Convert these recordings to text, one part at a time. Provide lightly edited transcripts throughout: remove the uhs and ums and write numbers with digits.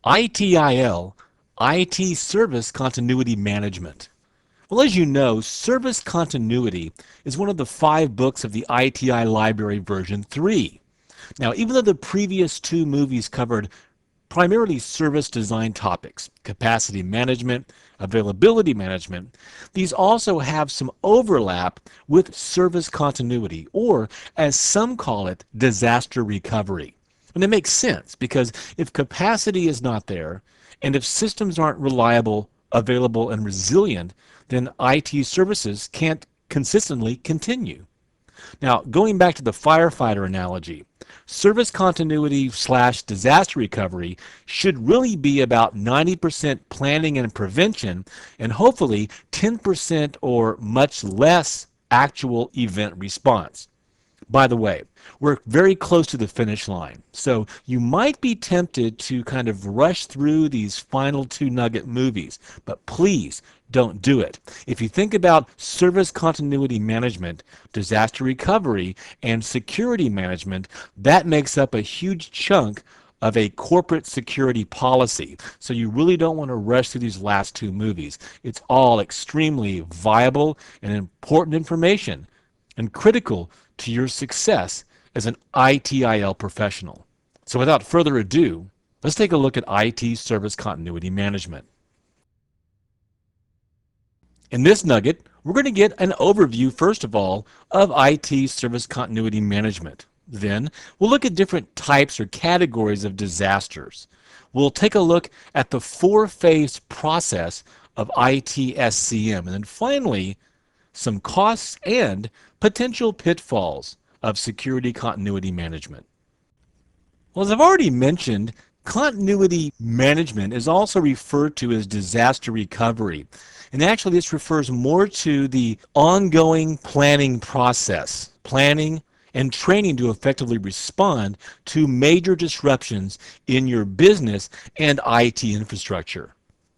ITIL, IT Service Continuity Management. Well, as you know, Service Continuity is one of the 5 books of the ITI Library version 3. Now, even though the previous 2 movies covered primarily service design topics, capacity management, availability management, these also have some overlap with service continuity, or as some call it, disaster recovery. And it makes sense because if capacity is not there, and if systems aren't reliable, available, and resilient, then IT services can't consistently continue. Now, going back to the firefighter analogy, service continuity slash disaster recovery should really be about 90% planning and prevention, and hopefully 10% or much less actual event response. By the way, we're very close to the finish line, so you might be tempted to kind of rush through these final 2 nugget movies, but please don't do it. If you think about service continuity management, disaster recovery, and security management, that makes up a huge chunk of a corporate security policy. So you really don't want to rush through these last 2 movies. It's all extremely viable and important information and critical to your success as an ITIL professional. So without further ado, let's take a look at IT Service Continuity Management. In this nugget, we're going to get an overview, first of all, of IT Service Continuity Management. Then, we'll look at different types or categories of disasters. We'll take a look at the 4-phase process of ITSCM. And then finally, some costs and potential pitfalls of security continuity management. Well, as I've already mentioned, continuity management is also referred to as disaster recovery. And actually, this refers more to the ongoing planning process, planning and training to effectively respond to major disruptions in your business and IT infrastructure.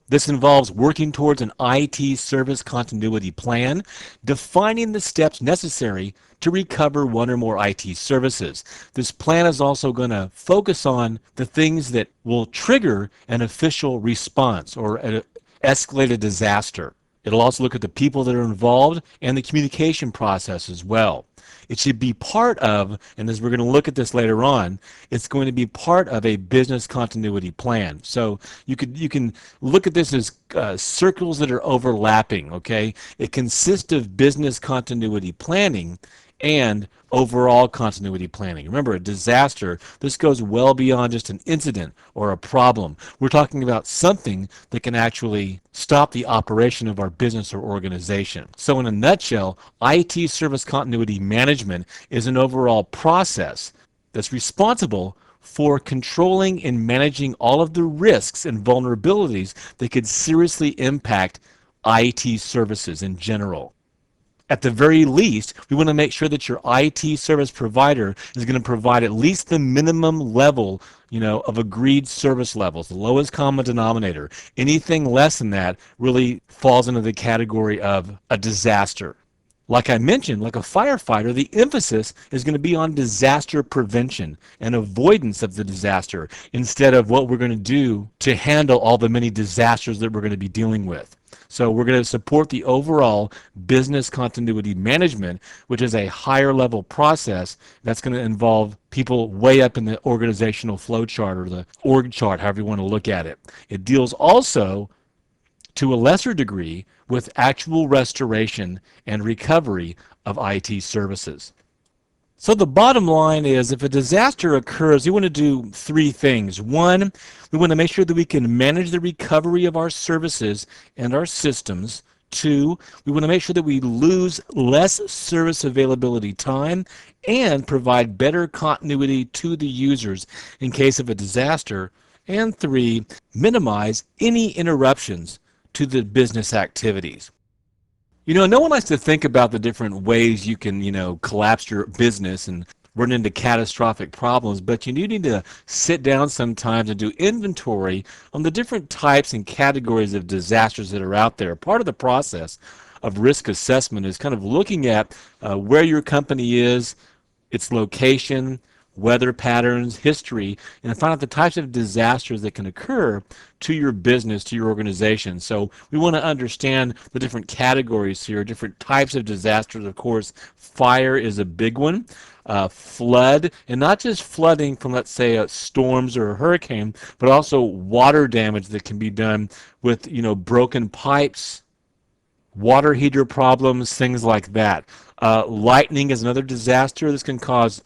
This involves working towards an IT service continuity plan, defining the steps necessary to recover one or more IT services. This plan is also going to focus on the things that will trigger an official response or an escalated disaster. It'll also look at the people that are involved and the communication process as well. It should be part of, and as we're going to look at this later on, it's going to be part of a business continuity plan. So you can look at this as circles that are overlapping, okay? It consists of business continuity planning and overall continuity planning. Remember, a disaster, this goes well beyond just an incident or a problem. We're talking about something that can actually stop the operation of our business or organization. So in a nutshell, IT service continuity management is an overall process that's responsible for controlling and managing all of the risks and vulnerabilities that could seriously impact IT services in general. At the very least, we want to make sure that your IT service provider is going to provide at least the minimum level, of agreed service levels, the lowest common denominator. Anything less than that really falls into the category of a disaster. Like I mentioned, like a firefighter, the emphasis is going to be on disaster prevention and avoidance of the disaster instead of what we're going to do to handle all the many disasters that we're going to be dealing with. So we're going to support the overall business continuity management, which is a higher level process that's going to involve people way up in the organizational flow chart or the org chart, however you want to look at it. It deals also to a lesser degree with actual restoration and recovery of IT services. So the bottom line is, if a disaster occurs, we want to do 3 things. 1, we want to make sure that we can manage the recovery of our services and our systems. 2, we want to make sure that we lose less service availability time and provide better continuity to the users in case of a disaster. And 3, minimize any interruptions to the business activities. No one likes to think about the different ways you can, collapse your business and run into catastrophic problems, but you do need to sit down sometimes and do inventory on the different types and categories of disasters that are out there. Part of the process of risk assessment is kind of looking at where your company is, its location, weather patterns, history, and find out the types of disasters that can occur to your business, to your organization. So we want to understand the different categories here, different types of disasters. Of course, fire is a big one. Flood, and not just flooding from, let's say, storms or a hurricane, but also water damage that can be done with, broken pipes, water heater problems, things like that. Lightning is another disaster. This can cause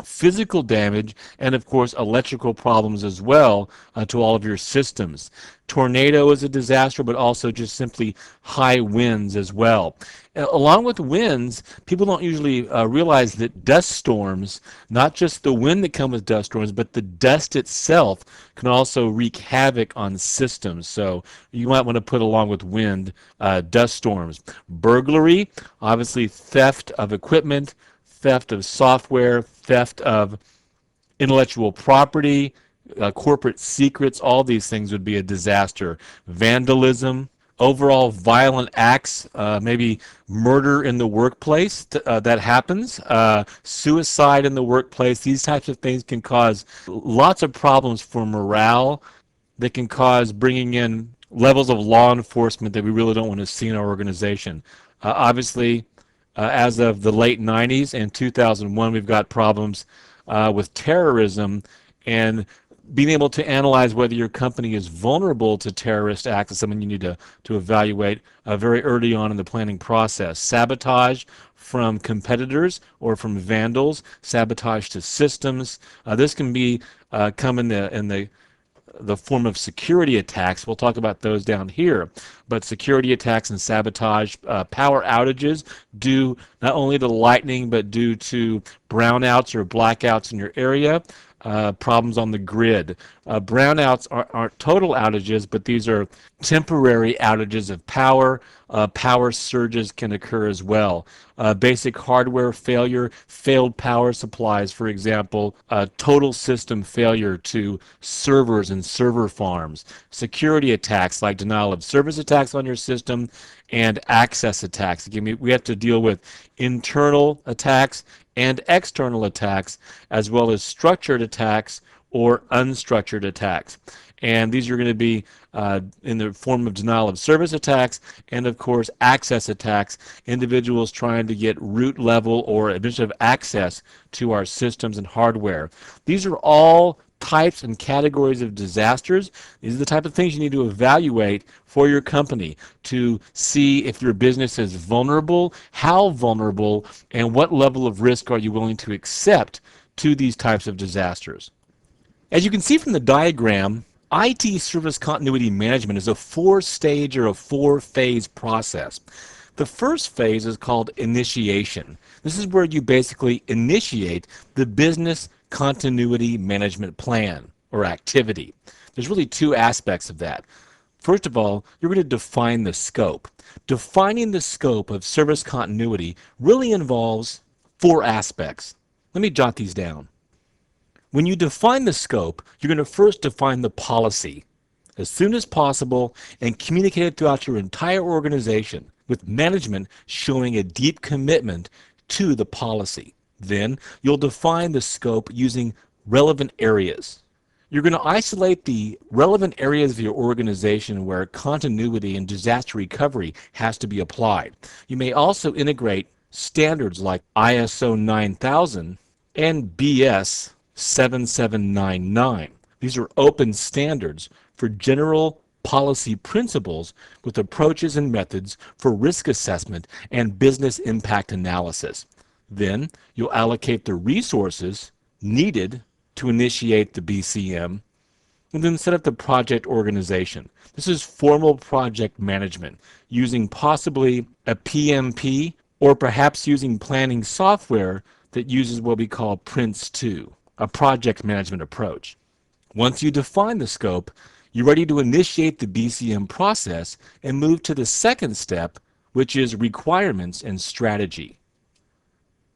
physical damage and, of course, electrical problems as well to all of your systems. Tornado is a disaster, but also just simply high winds as well. Along with winds, people don't usually realize that dust storms, not just the wind that comes with dust storms, but the dust itself can also wreak havoc on systems. So you might want to put along with wind, dust storms. Burglary, obviously theft of equipment, theft of software, theft of intellectual property, corporate secrets, all these things would be a disaster. Vandalism, overall violent acts, maybe murder in the workplace that happens, suicide in the workplace. These types of things can cause lots of problems for morale. They can cause bringing in levels of law enforcement that we really don't want to see in our organization. Obviously, as of the late 90s and 2001, we've got problems with terrorism, and being able to analyze whether your company is vulnerable to terrorist acts is something you need to evaluate very early on in the planning process. Sabotage from competitors or from vandals, sabotage to systems. This can be come in the form of security attacks. We'll talk about those down here. But security attacks and sabotage, power outages due not only to lightning, but due to brownouts or blackouts in your area, problems on the grid. Brownouts aren't total outages, but these are temporary outages of power. Power surges can occur as well. Basic hardware failure, failed power supplies, for example, total system failure to servers and server farms. Security attacks like denial of service attacks on your system and access attacks. Again, we have to deal with internal attacks and external attacks, as well as structured attacks or unstructured attacks. And these are going to be in the form of denial of service attacks and, of course, access attacks, individuals trying to get root level or administrative access to our systems and hardware. These are all types and categories of disasters. These are the type of things you need to evaluate for your company to see if your business is vulnerable, how vulnerable, and what level of risk are you willing to accept to these types of disasters. As you can see from the diagram, IT service continuity management is a four-stage or a four-phase process. The first phase is called initiation. This is where you basically initiate the business continuity management plan or activity. There's really two aspects of that. First of all, you're going to define the scope. Defining the scope of service continuity really involves four aspects. Let me jot these down. When you define the scope, you're going to first define the policy as soon as possible and communicate it throughout your entire organization, with management showing a deep commitment to the policy. Then you'll define the scope using relevant areas. You're going to isolate the relevant areas of your organization where continuity and disaster recovery has to be applied. You may also integrate standards like ISO 9000 and BS 7799. These are open standards for general policy principles with approaches and methods for risk assessment and business impact analysis. Then you'll allocate the resources needed to initiate the BCM and then set up the project organization. This is formal project management using possibly a PMP or perhaps using planning software that uses what we call PRINCE2, a project management approach. Once you define the scope, you're ready to initiate the BCM process and move to the second step, which is requirements and strategy.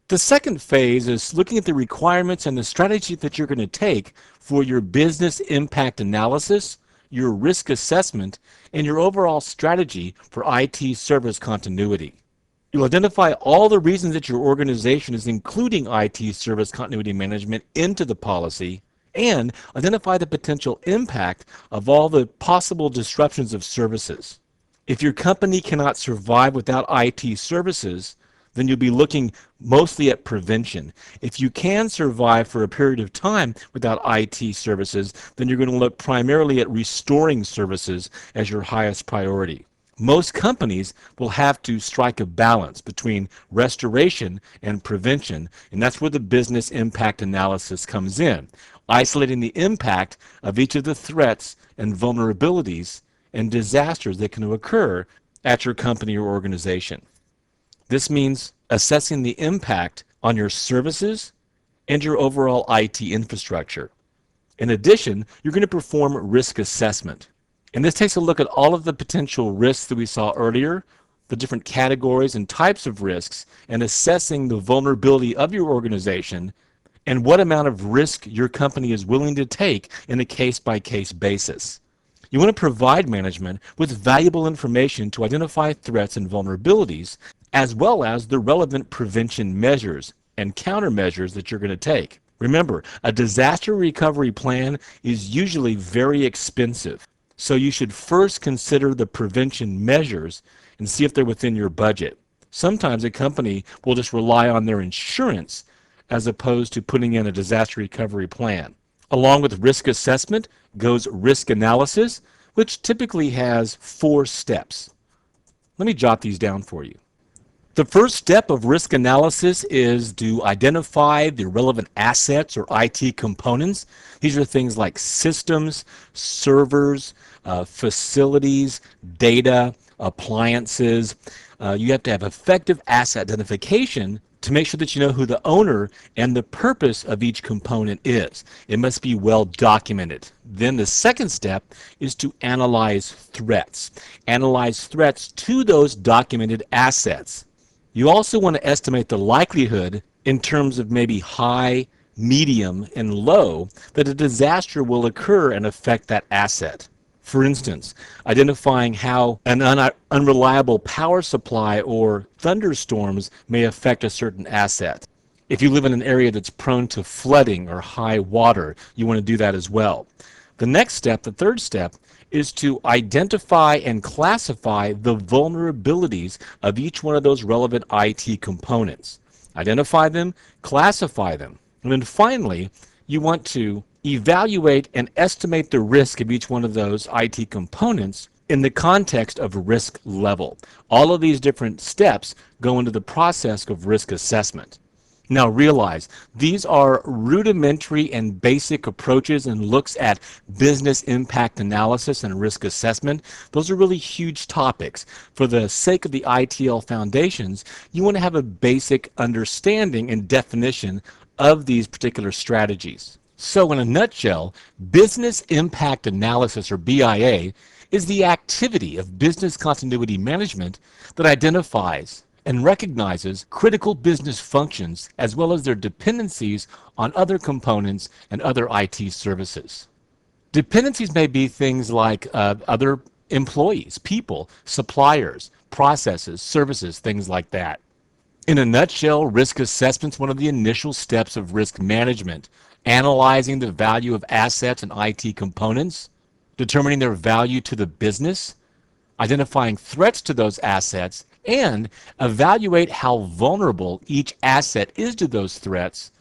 The second phase is looking at the requirements and the strategy that you're going to take for your business impact analysis, your risk assessment, and your overall strategy for IT service continuity. You'll identify all the reasons that your organization is including IT service continuity management into the policy, and identify the potential impact of all the possible disruptions of services. If your company cannot survive without IT services, then you'll be looking mostly at prevention. If you can survive for a period of time without IT services, then you're going to look primarily at restoring services as your highest priority. Most companies will have to strike a balance between restoration and prevention, and that's where the business impact analysis comes in, isolating the impact of each of the threats and vulnerabilities and disasters that can occur at your company or organization. This means assessing the impact on your services and your overall IT infrastructure. In addition, you're going to perform risk assessment. And this takes a look at all of the potential risks that we saw earlier, the different categories and types of risks, and assessing the vulnerability of your organization and what amount of risk your company is willing to take in a case-by-case basis. You want to provide management with valuable information to identify threats and vulnerabilities, as well as the relevant prevention measures and countermeasures that you're going to take. Remember, a disaster recovery plan is usually very expensive, so you should first consider the prevention measures and see if they're within your budget. Sometimes a company will just rely on their insurance as opposed to putting in a disaster recovery plan. Along with risk assessment goes risk analysis, which typically has 4 steps. Let me jot these down for you. The first step of risk analysis is to identify the relevant assets or IT components. These are things like systems, servers, facilities, data, appliances. You have to have effective asset identification to make sure that you know who the owner and the purpose of each component is. It must be well documented. Then the second step is to analyze threats. Analyze threats to those documented assets. You also want to estimate the likelihood in terms of maybe high, medium, and low that a disaster will occur and affect that asset. For instance, identifying how an unreliable power supply or thunderstorms may affect a certain asset. If you live in an area that's prone to flooding or high water, you want to do that as well. The next step, the third step, is to identify and classify the vulnerabilities of each one of those relevant IT components. Identify them, classify them. And then finally, you want to evaluate and estimate the risk of each one of those IT components in the context of risk level. All of these different steps go into the process of risk assessment. Now realize, these are rudimentary and basic approaches and looks at business impact analysis and risk assessment. Those are really huge topics. For the sake of the ITL foundations, you want to have a basic understanding and definition of these particular strategies. So in a nutshell, business impact analysis, or BIA, is the activity of business continuity management that identifies and recognizes critical business functions as well as their dependencies on other components and other IT services. Dependencies may be things like other employees, people, suppliers, processes, services, things like that. In a nutshell, risk assessment is one of the initial steps of risk management, analyzing the value of assets and IT components, determining their value to the business, identifying threats to those assets, and evaluate how vulnerable each asset is to those threats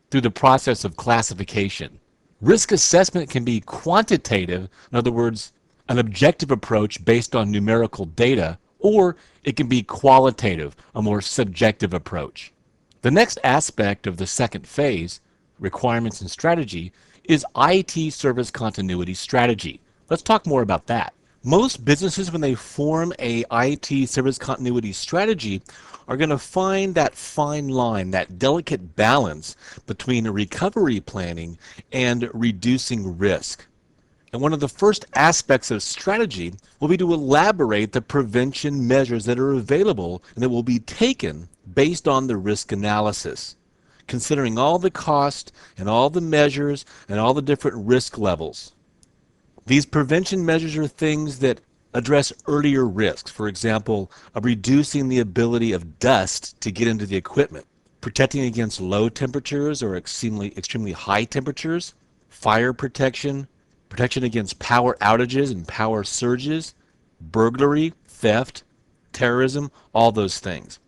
through the process of classification. Risk assessment can be quantitative, in other words, an objective approach based on numerical data, or it can be qualitative, a more subjective approach. The next aspect of the second phase, requirements and strategy, is IT service continuity strategy. Let's talk more about that. Most businesses, when they form a IT service continuity strategy, are going to find that fine line, that delicate balance between recovery planning and reducing risk. And one of the first aspects of strategy will be to elaborate the prevention measures that are available and that will be taken based on the risk analysis, considering all the cost and all the measures and all the different risk levels. These prevention measures are things that address earlier risks, for example, of reducing the ability of dust to get into the equipment, protecting against low temperatures or extremely high temperatures, fire protection, protection against power outages and power surges, burglary, theft, terrorism, all those things.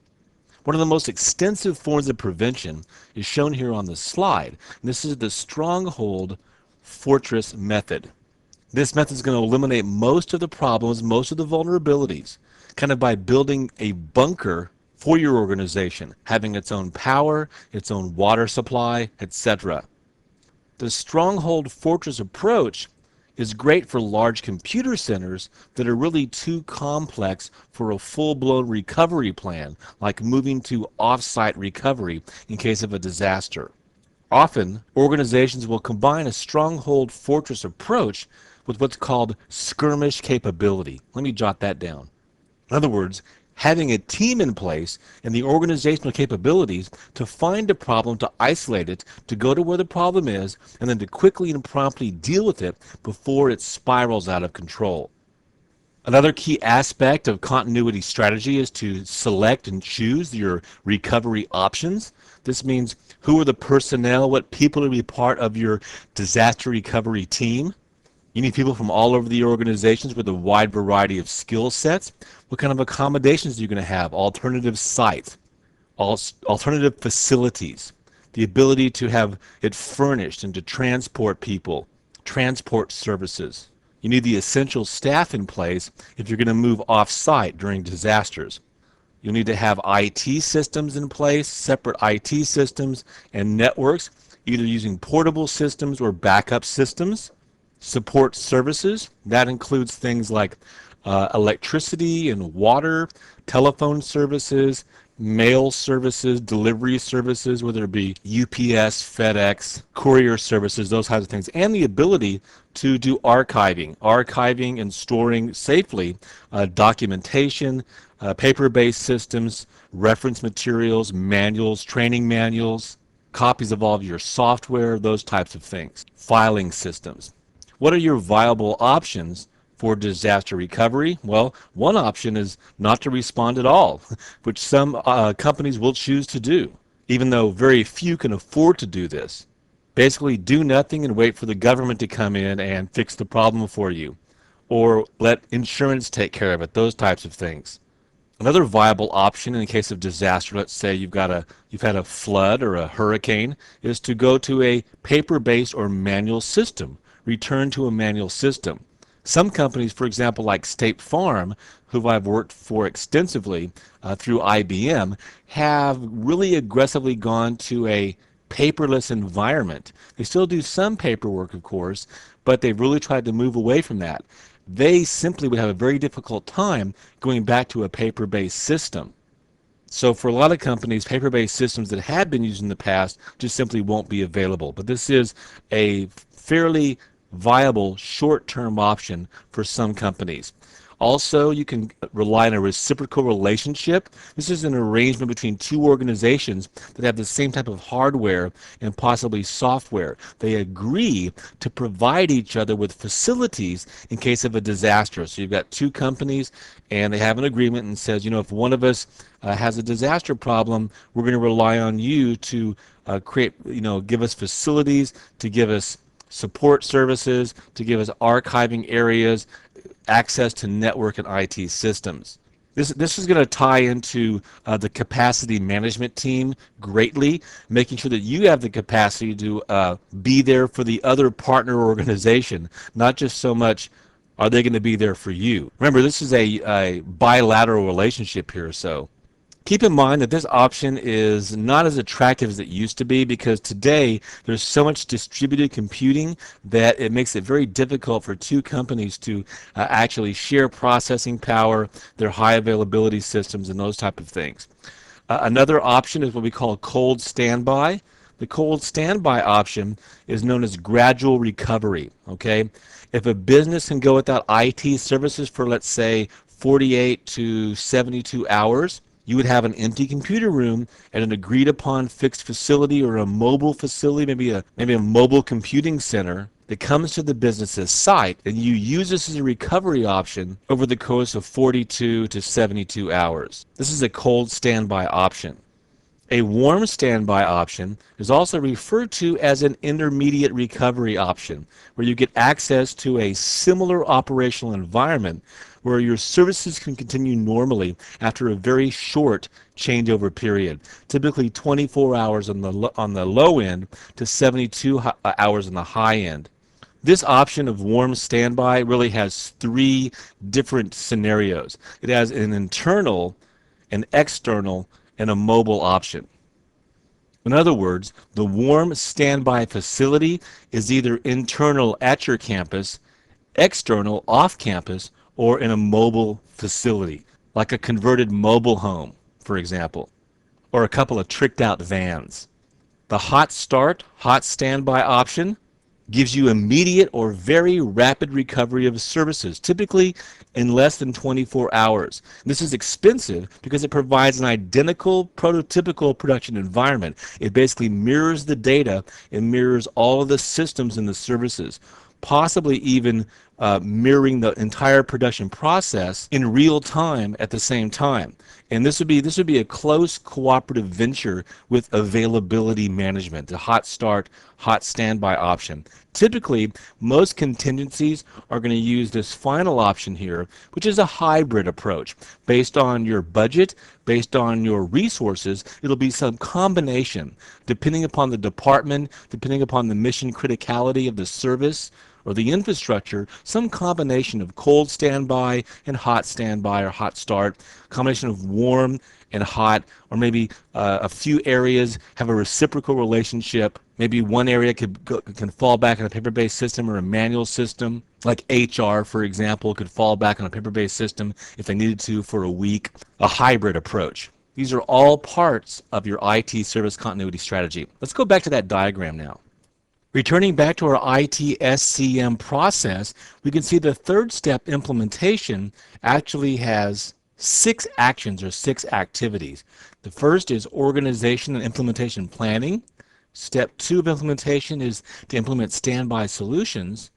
One of the most extensive forms of prevention is shown here on the slide. And this is the Stronghold Fortress method. This method is going to eliminate most of the problems, most of the vulnerabilities, kind of by building a bunker for your organization, having its own power, its own water supply, etc. The Stronghold Fortress approach is great for large computer centers that are really too complex for a full-blown recovery plan, like moving to off-site recovery in case of a disaster. Often, organizations will combine a Stronghold Fortress approach with what's called skirmish capability. Let me jot that down. In other words, having a team in place and the organizational capabilities to find a problem, to isolate it, to go to where the problem is, and then to quickly and promptly deal with it before it spirals out of control. Another key aspect of continuity strategy is to select and choose your recovery options. This means who are the personnel, what people to be part of your disaster recovery team. You need people from all over the organizations with a wide variety of skill sets. What kind of accommodations are you going to have? Alternative sites, alternative facilities, the ability to have it furnished and to transport people, transport services. You need the essential staff in place if you're going to move off-site during disasters. You'll need to have IT systems in place, separate IT systems and networks, either using portable systems or backup systems. Support services, that includes things like electricity and water, telephone services, mail services, delivery services, whether it be UPS, FedEx, courier services, those kinds of things, and the ability to do archiving and storing safely documentation, paper-based systems, reference materials, manuals, training manuals, copies of all of your software, those types of things, filing systems. What are your viable options for disaster recovery? Well, one option is not to respond at all, which some companies will choose to do, even though very few can afford to do this. Basically, do nothing and wait for the government to come in and fix the problem for you, or let insurance take care of it, those types of things. Another viable option in the case of disaster, let's say you've had a flood or a hurricane, is to go to a paper-based or manual system. Return to a manual system. Some companies, for example, like State Farm, who I've worked for extensively through IBM, have really aggressively gone to a paperless environment. They still do some paperwork, of course, but they've really tried to move away from that. They simply would have a very difficult time going back to a paper-based system. So for a lot of companies, paper-based systems that had been used in the past just simply won't be available. But this is a fairly viable short-term option for some companies. Also, you can rely on a reciprocal relationship. This is an arrangement between two organizations that have the same type of hardware and possibly software. They agree to provide each other with facilities in case of a disaster. So you've got two companies and they have an agreement and says, if one of us has a disaster problem, we're going to rely on you to give us facilities, to give us support services, to give us archiving areas, access to network and IT systems. This is going to tie into the capacity management team greatly, making sure that you have the capacity to be there for the other partner organization, not just so much are they going to be there for you. Remember, this is a bilateral relationship here, so keep in mind that this option is not as attractive as it used to be because today there's so much distributed computing that it makes it very difficult for two companies to actually share processing power, their high availability systems, and those type of things. Another option is what we call cold standby. The cold standby option is known as gradual recovery. Okay, if a business can go without IT services for, let's say, 48 to 72 hours, You would have an empty computer room at an agreed upon fixed facility or a mobile facility, maybe a mobile computing center that comes to the business's site, and you use this as a recovery option over the course of 42 to 72 hours. This is a cold standby option. A warm standby option is also referred to as an intermediate recovery option, where you get access to a similar operational environment where your services can continue normally after a very short changeover period, typically 24 hours on the low end to 72 hours on the high end. This option of warm standby really has three different scenarios. It has an internal, an external, and a mobile option. In other words, the warm standby facility is either internal at your campus, external off campus, or in a mobile facility, like a converted mobile home, for example, or a couple of tricked out vans. The hot start, hot standby option gives you immediate or very rapid recovery of services, typically in less than 24 hours. This is expensive because it provides an identical prototypical production environment. It basically mirrors the data and mirrors all of the systems and the services, possibly even mirroring the entire production process in real time at the same time. And this would be a close cooperative venture with availability management, the hot start, hot standby option. Typically, most contingencies are going to use this final option here, which is a hybrid approach. Based on your budget, based on your resources, it'll be some combination, depending upon the department, depending upon the mission criticality of the service or the infrastructure, some combination of cold standby and hot standby or hot start, combination of warm and hot, or maybe a few areas have a reciprocal relationship. Maybe one area can fall back on a paper-based system or a manual system, like HR, for example, could fall back on a paper-based system if they needed to for a week. A hybrid approach. These are all parts of your IT service continuity strategy. Let's go back to that diagram now. Returning back to our IT-SCM process, we can see the third step implementation actually has 6 actions or 6 activities. The first is organization and implementation planning. Step 2 of implementation is to implement standby solutions.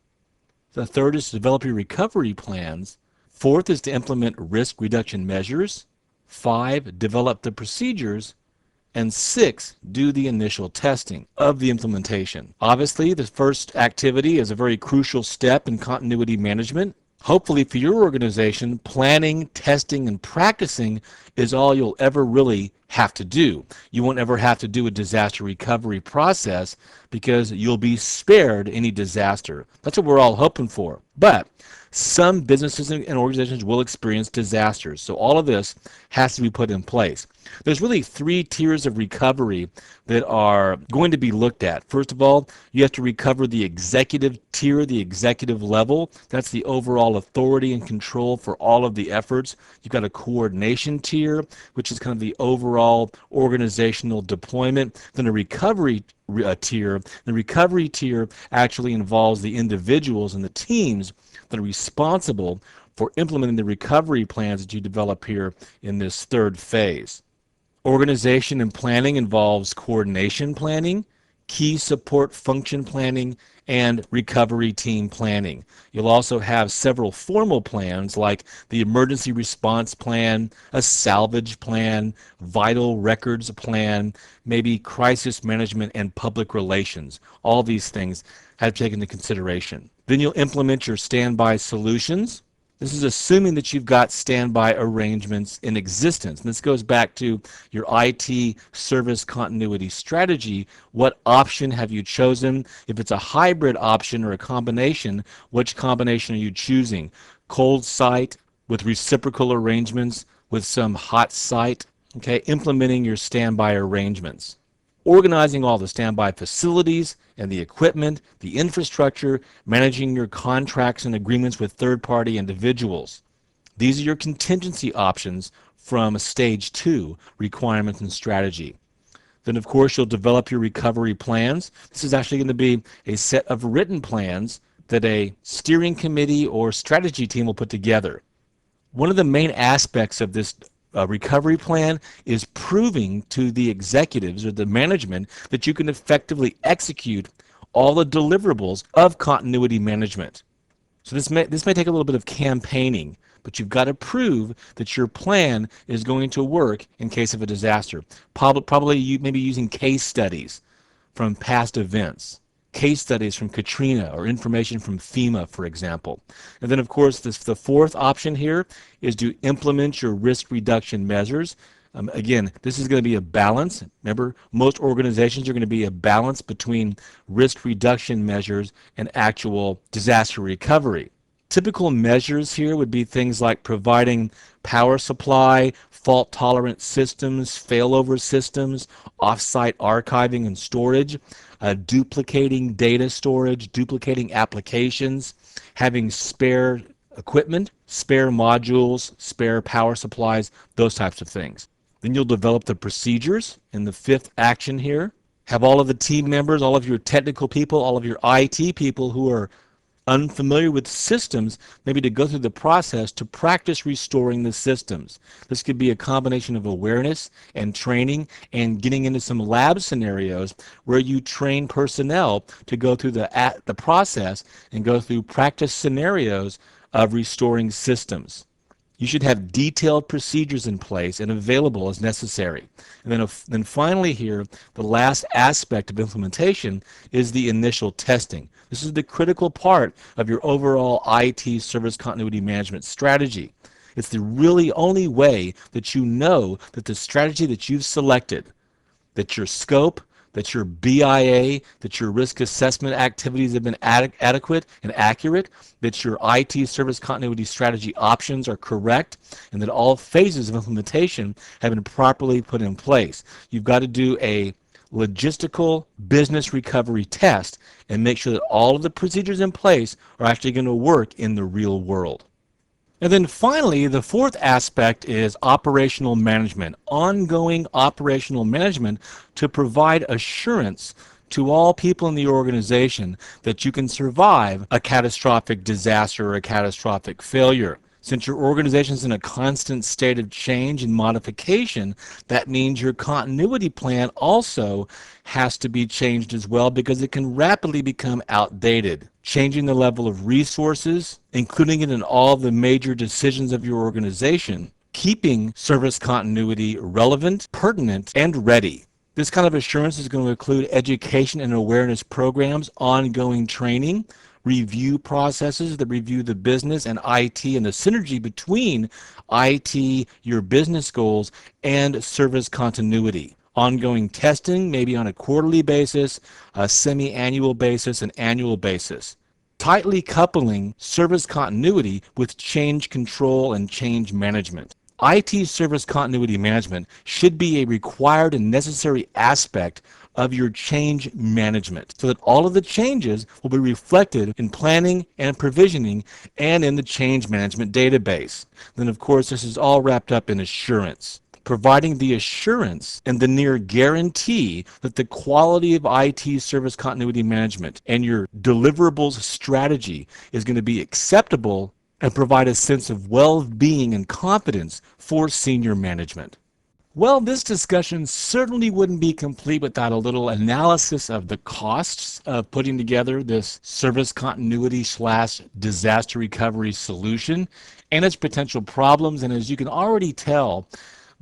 The third is to develop your recovery plans. Fourth is to implement risk reduction measures. 5, develop the procedures. And 6, do the initial testing of the implementation. Obviously, the first activity is a very crucial step in continuity management. Hopefully for your organization, planning, testing, and practicing is all you'll ever really have to do. You won't ever have to do a disaster recovery process because you'll be spared any disaster. That's what we're all hoping for. But some businesses and organizations will experience disasters, so all of this has to be put in place. There's really 3 tiers of recovery that are going to be looked at. First of all, you have to recover the executive tier, the executive level. That's the overall authority and control for all of the efforts. You've got a coordination tier, which is kind of the overall organizational deployment. Then a recovery tier. The recovery tier actually involves the individuals and the teams that are responsible for implementing the recovery plans that you develop here in this third phase. Organization and planning involves coordination planning, key support function planning, and recovery team planning. You'll also have several formal plans like the emergency response plan, a salvage plan, vital records plan, maybe crisis management and public relations. All these things have to take into consideration. Then you'll implement your standby solutions. This is assuming that you've got standby arrangements in existence. And this goes back to your IT service continuity strategy. What option have you chosen? If it's a hybrid option or a combination, which combination are you choosing? Cold site with reciprocal arrangements with some hot site, okay? Implementing your standby arrangements. Organizing all the standby facilities and the equipment, the infrastructure, managing your contracts and agreements with third-party individuals. These are your contingency options from stage 2, requirements and strategy. Then, of course, you'll develop your recovery plans. This is actually going to be a set of written plans that a steering committee or strategy team will put together. One of the main aspects of this recovery plan is proving to the executives or the management that you can effectively execute all the deliverables of continuity management. So this may take a little bit of campaigning, but you've got to prove that your plan is going to work in case of a disaster. Probably you maybe using case studies from past events, case studies from Katrina or information from FEMA, for example. And then, of course, the fourth option here is to implement your risk reduction measures. Again, this is going to be a balance. Remember, most organizations are going to be a balance between risk reduction measures and actual disaster recovery. Typical measures here would be things like providing power supply, fault-tolerant systems, failover systems, off-site archiving and storage, duplicating data storage, duplicating applications, having spare equipment, spare modules, spare power supplies, those types of things. Then you'll develop the procedures in the fifth action here. Have all of the team members, all of your technical people, all of your IT people who are unfamiliar with systems, maybe to go through the process to practice restoring the systems. This could be a combination of awareness and training and getting into some lab scenarios where you train personnel to go through the process and go through practice scenarios of restoring systems. You should have detailed procedures in place and available as necessary. And then finally here, the last aspect of implementation is the initial testing. This is the critical part of your overall IT service continuity management strategy. It's the really only way that you know that the strategy that you've selected, that your scope, that your BIA, that your risk assessment activities have been adequate and accurate, that your IT service continuity strategy options are correct, and that all phases of implementation have been properly put in place. You've got to do a logistical business recovery test and make sure that all of the procedures in place are actually going to work in the real world. And then finally, the fourth aspect is operational management, ongoing operational management to provide assurance to all people in the organization that you can survive a catastrophic disaster or a catastrophic failure. Since your organization is in a constant state of change and modification, that means your continuity plan also has to be changed as well because it can rapidly become outdated. Changing the level of resources, including it in all the major decisions of your organization, keeping service continuity relevant, pertinent, and ready. This kind of assurance is going to include education and awareness programs, ongoing training, review processes that review the business and IT and the synergy between IT, your business goals, and service continuity. Ongoing testing, maybe on a quarterly basis, a semi-annual basis, an annual basis. Tightly coupling service continuity with change control and change management. IT service continuity management should be a required and necessary aspect of your change management so that all of the changes will be reflected in planning and provisioning and in the change management database. Then, of course, this is all wrapped up in assurance, providing the assurance and the near guarantee that the quality of IT service continuity management and your deliverables strategy is going to be acceptable and provide a sense of well-being and confidence for senior management. Well, this discussion certainly wouldn't be complete without a little analysis of the costs of putting together this service continuity / disaster recovery solution and its potential problems. And as you can already tell,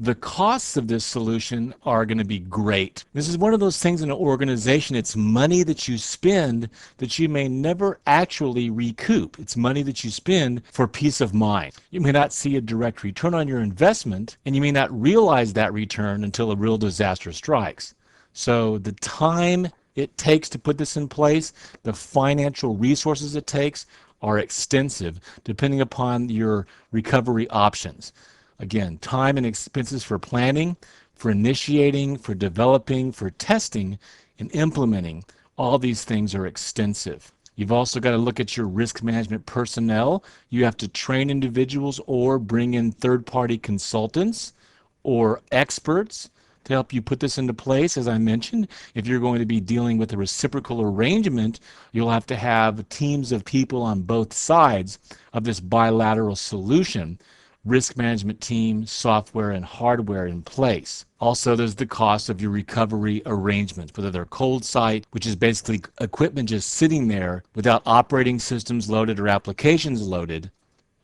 the costs of this solution are going to be great. This is one of those things in an organization. It's money that you spend that you may never actually recoup. It's money that you spend for peace of mind. You may not see a direct return on your investment, and you may not realize that return until a real disaster strikes. So the time it takes to put this in place, the financial resources it takes are extensive depending upon your recovery options. Again, time and expenses for planning, for initiating, for developing, for testing, and implementing, all these things are extensive. You've also got to look at your risk management personnel. You have to train individuals or bring in third-party consultants or experts to help you put this into place. As I mentioned, if you're going to be dealing with a reciprocal arrangement, you'll have to have teams of people on both sides of this bilateral solution risk management team, software, and hardware in place. Also, there's the cost of your recovery arrangements, whether they're cold site, which is basically equipment just sitting there without operating systems loaded or applications loaded,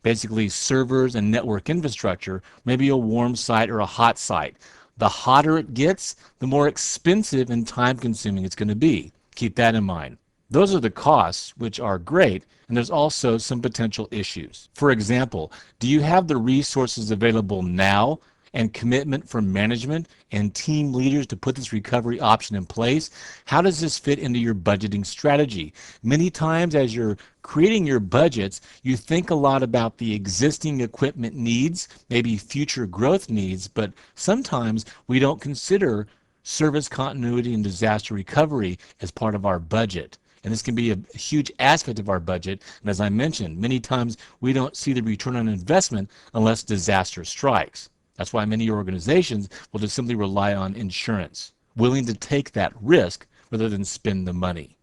basically servers and network infrastructure, maybe a warm site or a hot site. The hotter it gets, the more expensive and time consuming it's going to be. Keep that in mind. Those are the costs, which are great, and there's also some potential issues. For example, do you have the resources available now and commitment from management and team leaders to put this recovery option in place? How does this fit into your budgeting strategy? Many times as you're creating your budgets, you think a lot about the existing equipment needs, maybe future growth needs, but sometimes we don't consider service continuity and disaster recovery as part of our budget. And this can be a huge aspect of our budget. And as I mentioned, many times we don't see the return on investment unless disaster strikes. That's why many organizations will just simply rely on insurance, willing to take that risk rather than spend the money.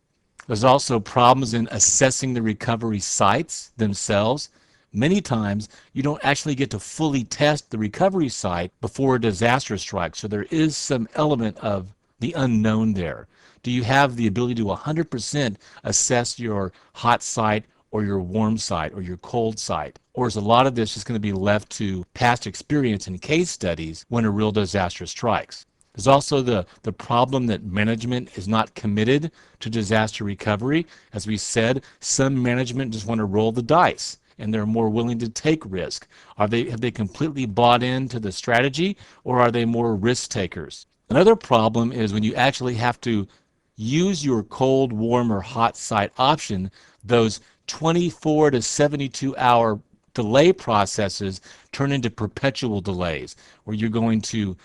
There's also problems in assessing the recovery sites themselves. Many times you don't actually get to fully test the recovery site before a disaster strikes, so there is some element of the unknown there. Do you have the ability to 100% assess your hot site or your warm site or your cold site? Or is a lot of this just going to be left to past experience and case studies when a real disaster strikes? There's also the problem that management is not committed to disaster recovery. As we said, some management just want to roll the dice and they're more willing to take risk. Have they completely bought into the strategy, or are they more risk takers? Another problem is when you actually have to use your cold, warm, or hot site option, those 24 to 72 hour delay processes turn into perpetual delays, where you're going to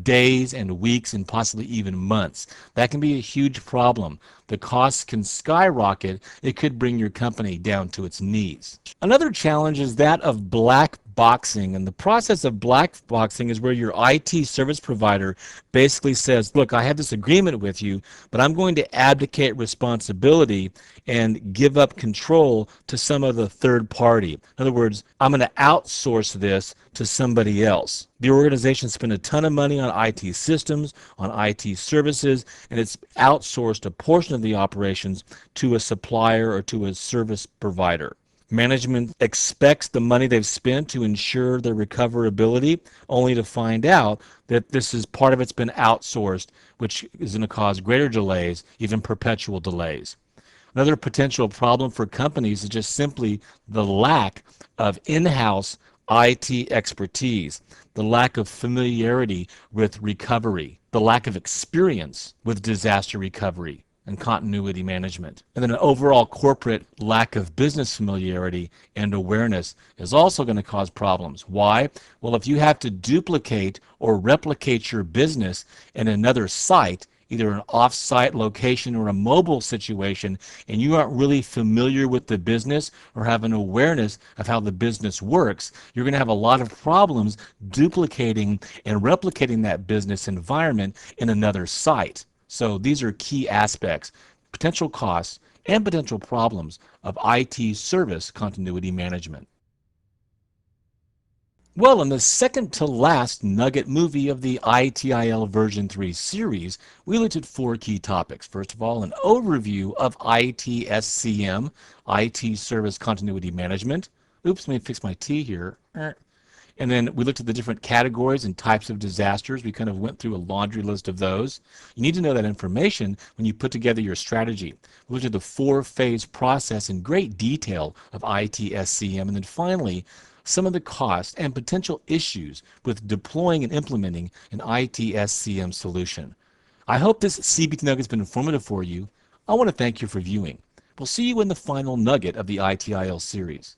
days and weeks and possibly even months. That can be a huge problem. The costs can skyrocket. It could bring your company down to its knees. Another challenge is that of black boxing. And the process of black boxing is where your IT service provider basically says, look, I have this agreement with you, but I'm going to abdicate responsibility and give up control to some other third party. In other words, I'm going to outsource this to somebody else. The organization spent a ton of money on IT systems, on IT services, and it's outsourced a portion of the operations to a supplier or to a service provider. Management expects the money they've spent to ensure their recoverability, only to find out that this is part of it's been outsourced, which is going to cause greater delays, even perpetual delays. Another potential problem for companies is just simply the lack of in-house IT expertise, the lack of familiarity with recovery, the lack of experience with disaster recovery and continuity management. And then an overall corporate lack of business familiarity and awareness is also going to cause problems. Why? Well, if you have to duplicate or replicate your business in another site, either an off-site location or a mobile situation, and you aren't really familiar with the business or have an awareness of how the business works, you're going to have a lot of problems duplicating and replicating that business environment in another site. So these are key aspects, potential costs, and potential problems of IT service continuity management. Well, in the second to last Nugget movie of the ITIL version 3 series, we looked at 4 key topics. First of all, an overview of ITSCM, IT Service Continuity Management. Oops, let me fix my T here. And then we looked at the different categories and types of disasters. We kind of went through a laundry list of those. You need to know that information when you put together your strategy. We looked at the 4-phase process in great detail of ITSCM. And then finally, some of the costs and potential issues with deploying and implementing an ITSCM solution. I hope this CBT Nugget has been informative for you. I want to thank you for viewing. We'll see you in the final nugget of the ITIL series.